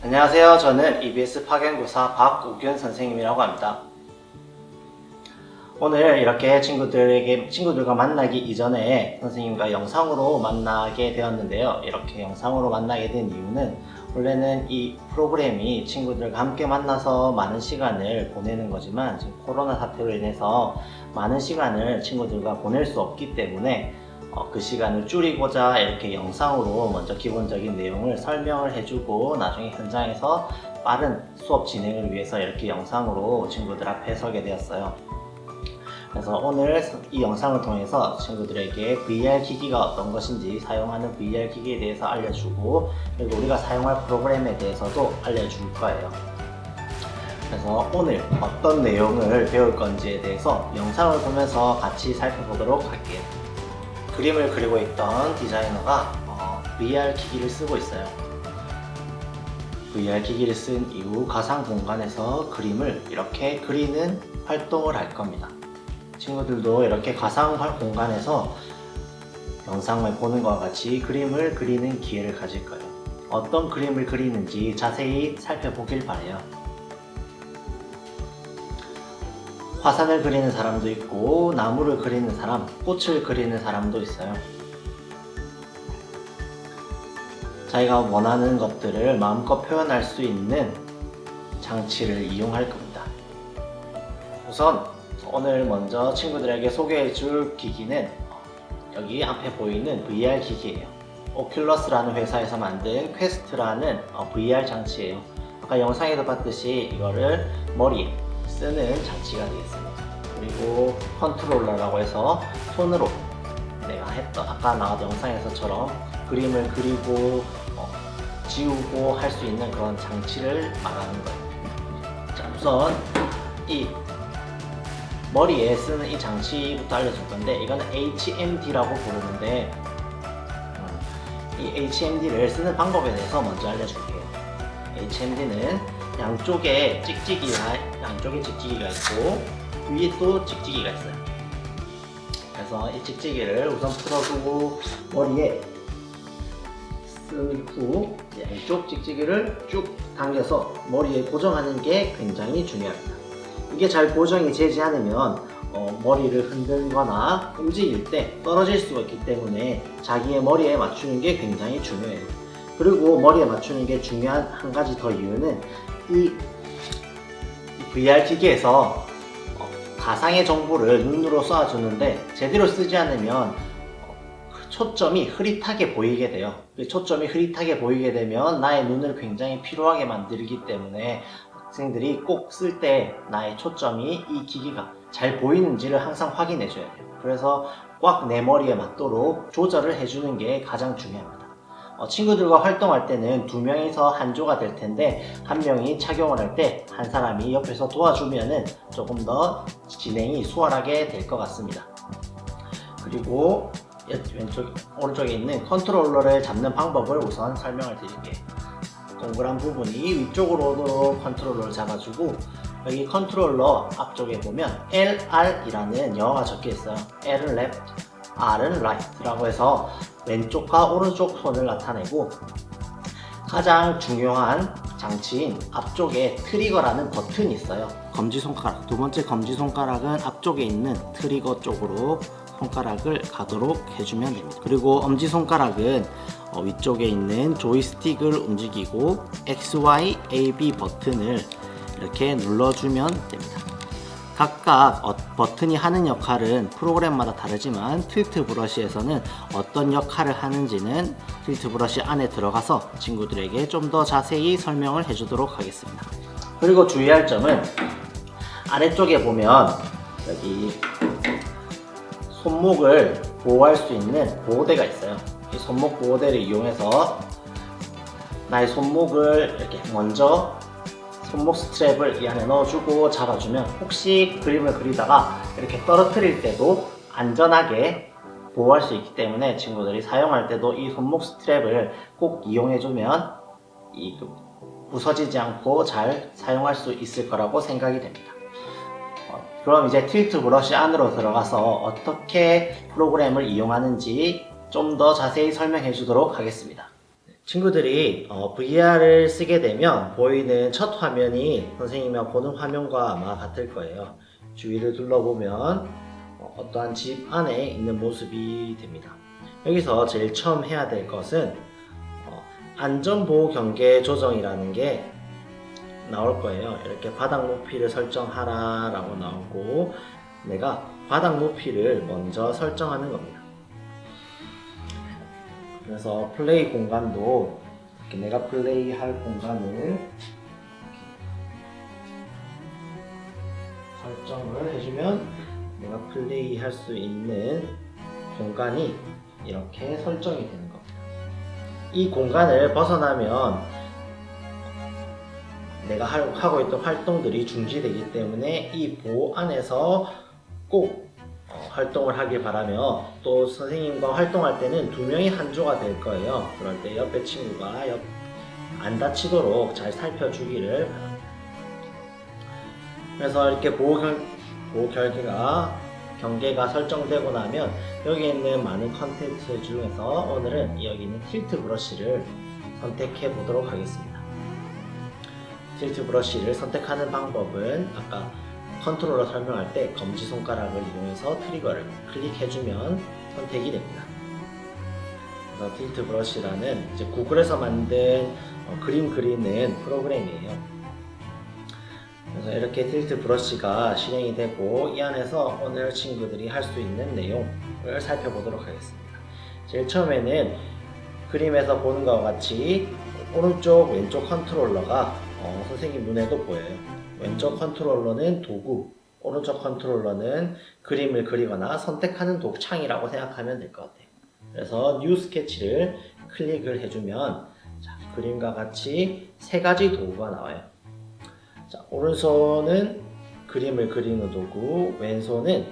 안녕하세요. 저는 EBS 파견교사 박우균 선생님이라고 합니다. 오늘 이렇게 친구들과 만나기 이전에 선생님과 영상으로 만나게 되었는데요. 이렇게 영상으로 만나게 된 이유는 원래는 이 프로그램이 친구들과 함께 만나서 많은 시간을 보내는 거지만 지금 코로나 사태로 인해서 많은 시간을 친구들과 보낼 수 없기 때문에 그 시간을 줄이고자 이렇게 영상으로 먼저 기본적인 내용을 설명을 해주고 나중에 현장에서 빠른 수업 진행을 위해서 이렇게 영상으로 친구들 앞에 서게 되었어요. 그래서 오늘 이 영상을 통해서 친구들에게 VR 기기가 어떤 것인지, 사용하는 VR 기기에 대해서 알려주고, 그리고 우리가 사용할 프로그램에 대해서도 알려줄 거예요. 그래서 오늘 어떤 내용을 배울 건지에 대해서 영상을 보면서 같이 살펴보도록 할게요. 그림을 그리고 있던 디자이너가 VR 기기를 쓰고 있어요. VR 기기를 쓴 이후 가상 공간에서 그림을 이렇게 그리는 활동을 할 겁니다. 친구들도 이렇게 가상 공간에서 영상을 보는 것과 같이 그림을 그리는 기회를 가질 거예요. 어떤 그림을 그리는지 자세히 살펴보길 바래요. 화산을 그리는 사람도 있고, 나무를 그리는 사람, 꽃을 그리는 사람도 있어요. 자기가 원하는 것들을 마음껏 표현할 수 있는 장치를 이용할 겁니다. 우선 오늘 먼저 친구들에게 소개해 줄 기기는 여기 앞에 보이는 VR 기기예요. 오큘러스라는 회사에서 만든 퀘스트라는 VR 장치예요. 아까 영상에도 봤듯이 이거를 머리에 쓰는 장치가 되겠습니다. 그리고 컨트롤러라고 해서 손으로 내가 했던 아까 나왔던 영상에서처럼 그림을 그리고 지우고 할 수 있는 그런 장치를 말하는 거예요. 자, 우선 이 머리에 쓰는 이 장치부터 알려줄 건데, 이거는 HMD라고 부르는데 이 HMD를 쓰는 방법에 대해서 먼저 알려줄게요. HMD는 양쪽에 찍찍이가 있고 위에 또 찍찍이가 있어요. 그래서 이 찍찍이를 우선 풀어두고 머리에 쓴 후 양쪽 찍찍이를 쭉 당겨서 머리에 고정하는 게 굉장히 중요합니다. 이게 잘 고정이 되지 않으면 머리를 흔들거나 움직일 때 떨어질 수가 있기 때문에 자기의 머리에 맞추는 게 굉장히 중요해요. 그리고 머리에 맞추는 게 중요한 한 가지 더 이유는 이 VR 기기에서 가상의 정보를 눈으로 쏴주는데 제대로 쓰지 않으면 초점이 흐릿하게 보이게 돼요. 초점이 흐릿하게 보이게 되면 나의 눈을 굉장히 피로하게 만들기 때문에 학생들이 꼭 쓸 때 나의 초점이 이 기기가 잘 보이는지를 항상 확인해 줘야 돼요. 그래서 꽉 내 머리에 맞도록 조절을 해주는 게 가장 중요합니다. 친구들과 활동할 때는 두 명이서 한 조가 될 텐데, 한 명이 착용을 할 때 한 사람이 옆에서 도와주면은 조금 더 진행이 수월하게 될 것 같습니다. 그리고 오른쪽에 있는 컨트롤러를 잡는 방법을 우선 설명을 드릴게요. 동그란 부분이 위쪽으로 컨트롤러를 잡아주고, 여기 컨트롤러 앞쪽에 보면 LR이라는 영어가 적혀 있어요. L은 left, R은 right라고 해서 왼쪽과 오른쪽 손을 나타내고, 가장 중요한 장치인 앞쪽에 트리거라는 버튼이 있어요. 검지손가락, 두 번째 검지손가락은 앞쪽에 있는 트리거 쪽으로 손가락을 가도록 해주면 됩니다. 그리고 엄지손가락은 위쪽에 있는 조이스틱을 움직이고 XY, AB 버튼을 이렇게 눌러주면 됩니다. 각각 버튼이 하는 역할은 프로그램마다 다르지만 틸트 브러쉬에서는 어떤 역할을 하는지는 틸트 브러쉬 안에 들어가서 친구들에게 좀 더 자세히 설명을 해주도록 하겠습니다. 그리고 주의할 점은 아래쪽에 보면 여기 손목을 보호할 수 있는 보호대가 있어요. 이 손목 보호대를 이용해서 나의 손목을 이렇게 먼저 손목 스트랩을 이 안에 넣어주고 잡아주면 혹시 그림을 그리다가 이렇게 떨어뜨릴 때도 안전하게 보호할 수 있기 때문에 친구들이 사용할 때도 이 손목 스트랩을 꼭 이용해주면 부서지지 않고 잘 사용할 수 있을 거라고 생각이 됩니다. 그럼 이제 틸트 브러쉬 안으로 들어가서 어떻게 프로그램을 이용하는지 좀 더 자세히 설명해 주도록 하겠습니다. 친구들이 VR을 쓰게 되면 보이는 첫 화면이 선생님이 보는 화면과 아마 같을 거예요. 주위를 둘러보면 어떠한 집 안에 있는 모습이 됩니다. 여기서 제일 처음 해야 될 것은 안전보호 경계 조정이라는 게 나올 거예요. 이렇게 바닥 높이를 설정하라 라고 나오고, 내가 바닥 높이를 먼저 설정하는 겁니다. 그래서 플레이 공간도 이렇게 내가 플레이할 공간을 설정을 해주면 내가 플레이할 수 있는 공간이 이렇게 설정이 되는 겁니다. 이 공간을 벗어나면 내가 하고 있던 활동들이 중지되기 때문에 이 보호 안에서 꼭 활동을 하길 바라며, 또 선생님과 활동할 때는 두 명이 한 조가 될 거예요. 그럴 때 옆에 친구가 안 다치도록 잘 살펴주기를 바랍니다. 그래서 이렇게 보호 경계가 설정되고 나면 여기 있는 많은 컨텐츠 중에서 오늘은 여기 있는 틸트 브러쉬를 선택해 보도록 하겠습니다. 틸트 브러쉬를 선택하는 방법은 아까 컨트롤러 설명할 때 검지손가락을 이용해서 트리거를 클릭해주면 선택이 됩니다. 그래서 틸트 브러쉬라는 이제 구글에서 만든 그림 그리는 프로그램이에요. 그래서 이렇게 틸트 브러쉬가 실행이 되고, 이 안에서 오늘 친구들이 할 수 있는 내용을 살펴보도록 하겠습니다. 제일 처음에는 그림에서 보는 것과 같이 오른쪽 왼쪽 컨트롤러가 선생님 눈에도 보여요. 왼쪽 컨트롤러는 도구, 오른쪽 컨트롤러는 그림을 그리거나 선택하는 독창이라고 생각하면 될 것 같아요. 그래서 뉴 스케치를 클릭을 해주면 그림과 같이 세 가지 도구가 나와요. 오른손은 그림을 그리는 도구, 왼손은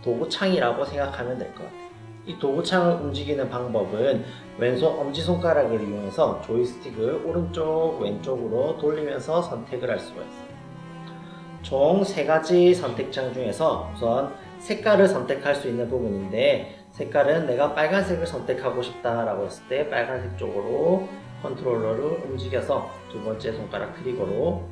도구창이라고 생각하면 될 것 같아요. 이 도구창을 움직이는 방법은 왼손 엄지손가락을 이용해서 조이스틱을 오른쪽 왼쪽으로 돌리면서 선택을 할 수가 있어요. 총 3가지 선택창 중에서 우선 색깔을 선택할 수 있는 부분인데, 색깔은 내가 빨간색을 선택하고 싶다라고 했을 때 빨간색 쪽으로 컨트롤러를 움직여서 두 번째 손가락 트리거로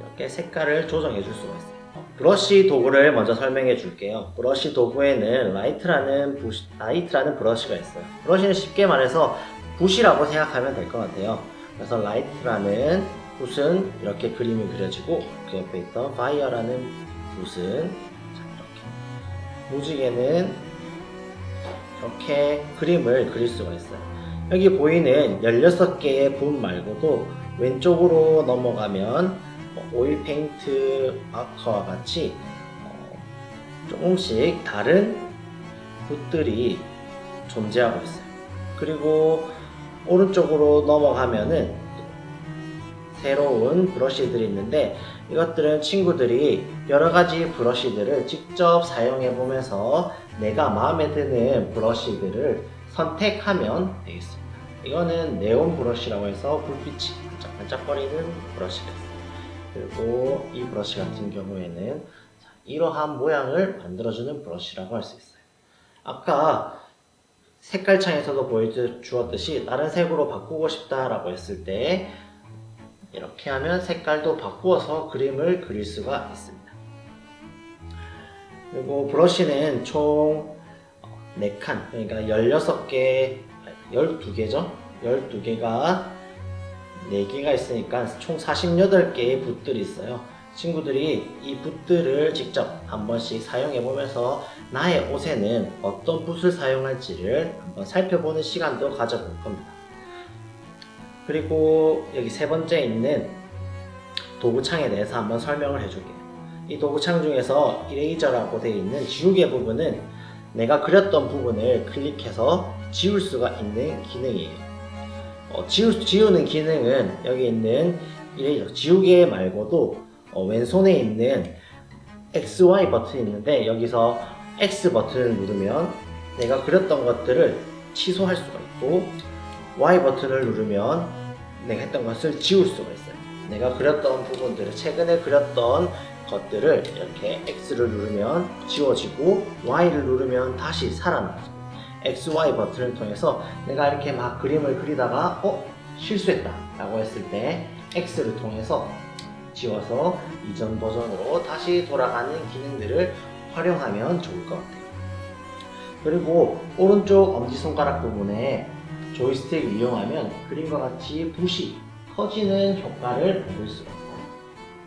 이렇게 색깔을 조정해 줄 수가 있어요. 브러쉬 도구를 먼저 설명해 줄게요. 브러쉬 도구에는 라이트라는 브러쉬가 있어요. 브러쉬는 쉽게 말해서 붓이라고 생각하면 될 것 같아요. 그래서 라이트라는 붓은 이렇게 그림이 그려지고, 그 옆에 있던 파이어라는 붓은 이렇게 무지개는 이렇게 그림을 그릴 수가 있어요. 여기 보이는 16개의 붓 말고도 왼쪽으로 넘어가면 오일 페인트 마커와 같이 조금씩 다른 붓들이 존재하고 있어요. 그리고 오른쪽으로 넘어가면은 새로운 브러쉬들이 있는데, 이것들은 친구들이 여러가지 브러쉬들을 직접 사용해 보면서 내가 마음에 드는 브러쉬들을 선택하면 되겠습니다. 이거는 네온 브러쉬라고 해서 불빛이 반짝반짝거리는 브러쉬가 있어요. 그리고 이 브러쉬 같은 경우에는 이러한 모양을 만들어주는 브러쉬라고 할 수 있어요. 아까 색깔창에서도 보여주었듯이 다른 색으로 바꾸고 싶다라고 했을 때 이렇게 하면 색깔도 바꾸어서 그림을 그릴 수가 있습니다. 그리고 브러쉬는 총 4칸, 그러니까 12개죠? 12개가 4개가 있으니까 총 48개의 붓들이 있어요. 친구들이 이 붓들을 직접 한 번씩 사용해 보면서 나의 옷에는 어떤 붓을 사용할지를 한번 살펴보는 시간도 가져볼 겁니다. 그리고 여기 세 번째 있는 도구창에 대해서 한번 설명을 해줄게요. 이 도구창 중에서 이레이저라고 되어 있는 지우개 부분은 내가 그렸던 부분을 클릭해서 지울 수가 있는 기능이에요. 지우는 기능은 여기 있는 이레이저 지우개 말고도 왼손에 있는 XY 버튼이 있는데, 여기서 X 버튼을 누르면 내가 그렸던 것들을 취소할 수가 있고, Y 버튼을 누르면 내가 했던 것을 지울 수가 있어요. 내가 그렸던 부분들을, 최근에 그렸던 것들을 이렇게 X를 누르면 지워지고 Y를 누르면 다시 살아나죠. XY 버튼을 통해서 내가 이렇게 막 그림을 그리다가 실수했다 라고 했을 때 X를 통해서 지워서 이전 버전으로 다시 돌아가는 기능들을 활용하면 좋을 것 같아요. 그리고 오른쪽 엄지손가락 부분에 조이스틱을 이용하면 그림과 같이 붓이 커지는 효과를 볼 수가 있어요.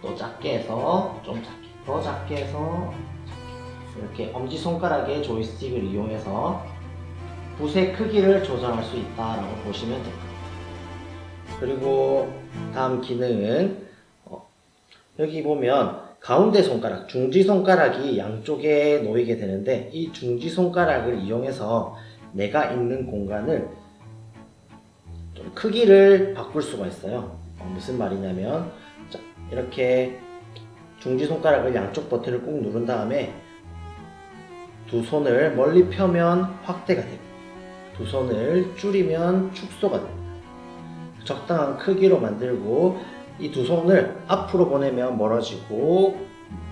또 작게 해서 좀 작게, 더 작게 해서 작게. 이렇게 엄지손가락의 조이스틱을 이용해서 붓의 크기를 조절할 수 있다라고 보시면 됩니다. 그리고 다음 기능은 여기 보면 가운데 손가락, 중지손가락이 양쪽에 놓이게 되는데 이 중지손가락을 이용해서 내가 있는 공간을 좀 크기를 바꿀 수가 있어요. 무슨 말이냐면 자, 이렇게 중지손가락을 양쪽 버튼을 꾹 누른 다음에 두 손을 멀리 펴면 확대가 되고 두 손을 줄이면 축소가 됩니다. 적당한 크기로 만들고 이 두 손을 앞으로 보내면 멀어지고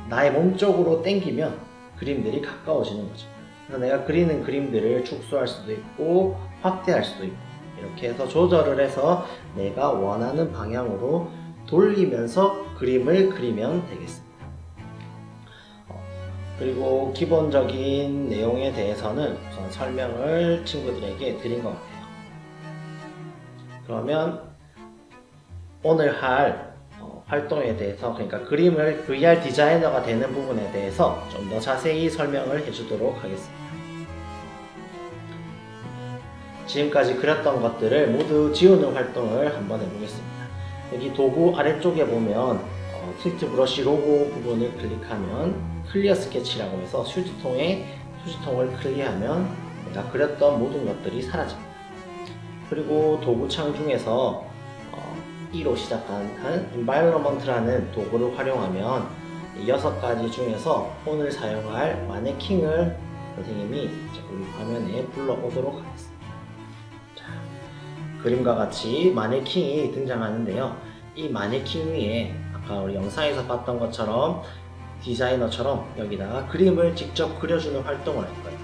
나의 몸 쪽으로 당기면 그림들이 가까워지는 거죠. 그래서 내가 그리는 그림들을 축소할 수도 있고 확대할 수도 있고 이렇게 해서 조절을 해서 내가 원하는 방향으로 돌리면서 그림을 그리면 되겠습니다. 그리고 기본적인 내용에 대해서는 우선 설명을 친구들에게 드린 것 같아요. 그러면 오늘 할 활동에 대해서, 그러니까 그림을 VR 디자이너가 되는 부분에 대해서 좀 더 자세히 설명을 해주도록 하겠습니다. 지금까지 그렸던 것들을 모두 지우는 활동을 한번 해보겠습니다. 여기 도구 아래쪽에 보면 틸트 브러쉬 로고 부분을 클릭하면 클리어 스케치라고 해서 휴지통을 클리어하면 내가 그렸던 모든 것들이 사라집니다. 그리고 도구창 중에서 2로 시작한 environment라는 도구를 활용하면 6가지 중에서 오늘 사용할 마네킹을 선생님이 우리 화면에 불러오도록 하겠습니다. 자, 그림과 같이 마네킹이 등장하는데요. 이 마네킹 위에 아까 우리 영상에서 봤던 것처럼 디자이너처럼 여기다가 그림을 직접 그려주는 활동을 할 거예요.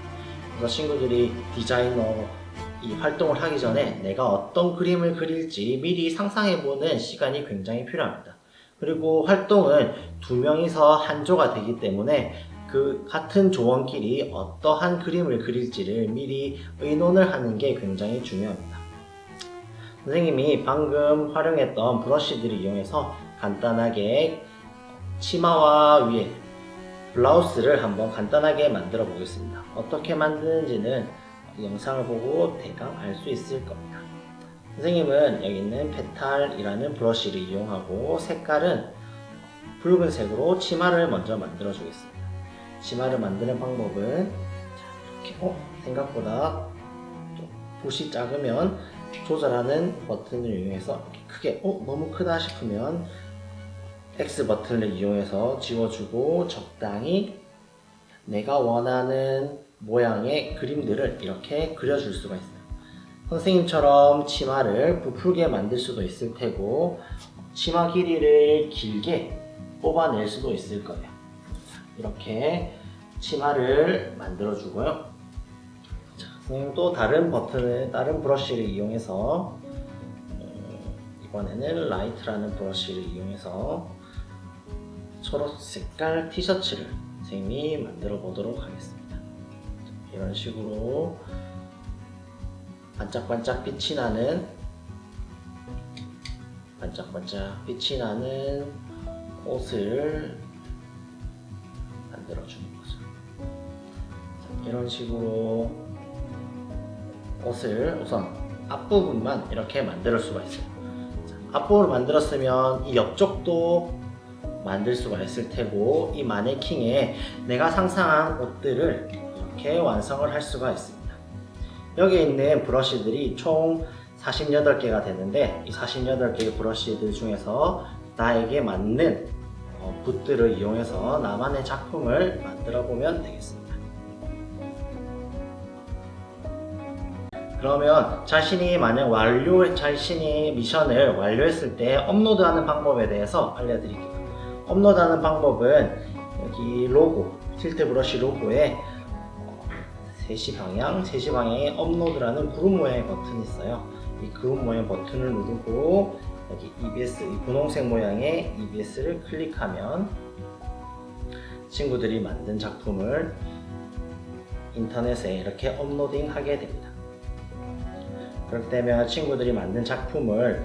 그래서 친구들이 디자이너 이 활동을 하기 전에 내가 어떤 그림을 그릴지 미리 상상해보는 시간이 굉장히 필요합니다. 그리고 활동은 2명이서 한 조가 되기 때문에 그 같은 조원끼리 어떠한 그림을 그릴지를 미리 의논을 하는 게 굉장히 중요합니다. 선생님이 방금 활용했던 브러쉬들을 이용해서 간단하게 치마와 위에 블라우스를 한번 간단하게 만들어 보겠습니다. 어떻게 만드는지는 영상을 보고 대강 알 수 있을 겁니다. 선생님은 여기 있는 페탈이라는 브러쉬를 이용하고 색깔은 붉은색으로 치마를 먼저 만들어 주겠습니다. 치마를 만드는 방법은 이렇게 생각보다 좀 붓이 작으면 조절하는 버튼을 이용해서 이렇게 크게 너무 크다 싶으면 X 버튼을 이용해서 지워주고 적당히 내가 원하는 모양의 그림들을 이렇게 그려줄 수가 있어요. 선생님처럼 치마를 부풀게 만들 수도 있을 테고 치마 길이를 길게 뽑아낼 수도 있을 거예요. 이렇게 치마를 만들어 주고요. 자, 선생님 또 다른 브러쉬를 이용해서 이번에는 라이트라는 브러쉬를 이용해서 초록 색깔 티셔츠를 선생님이 만들어 보도록 하겠습니다. 이런 식으로 반짝반짝 빛이 나는 옷을 만들어 주는 거죠. 이런 식으로 옷을 우선 앞부분만 이렇게 만들 수가 있어요. 앞부분을 만들었으면 이 옆쪽도 만들 수가 있을 테고 이 마네킹에 내가 상상한 옷들을 이렇게 완성을 할 수가 있습니다. 여기에 있는 브러쉬들이 총 48개가 되는데 이 48개의 브러쉬들 중에서 나에게 맞는 붓들을 이용해서 나만의 작품을 만들어 보면 되겠습니다. 그러면 자신이 만약 자신이 미션을 완료했을 때 업로드하는 방법에 대해서 알려드릴게요. 업로드하는 방법은 여기 로고, 틸트 브러쉬 로고에 제시 방향에 업로드라는 구름 모양의 버튼이 있어요. 이 구름 모양 버튼을 누르고 여기 EBS, 이 분홍색 모양의 EBS를 클릭하면 친구들이 만든 작품을 인터넷에 이렇게 업로딩하게 됩니다. 그럴 때면 친구들이 만든 작품을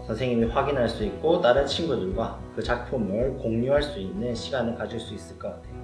선생님이 확인할 수 있고 다른 친구들과 그 작품을 공유할 수 있는 시간을 가질 수 있을 것 같아요.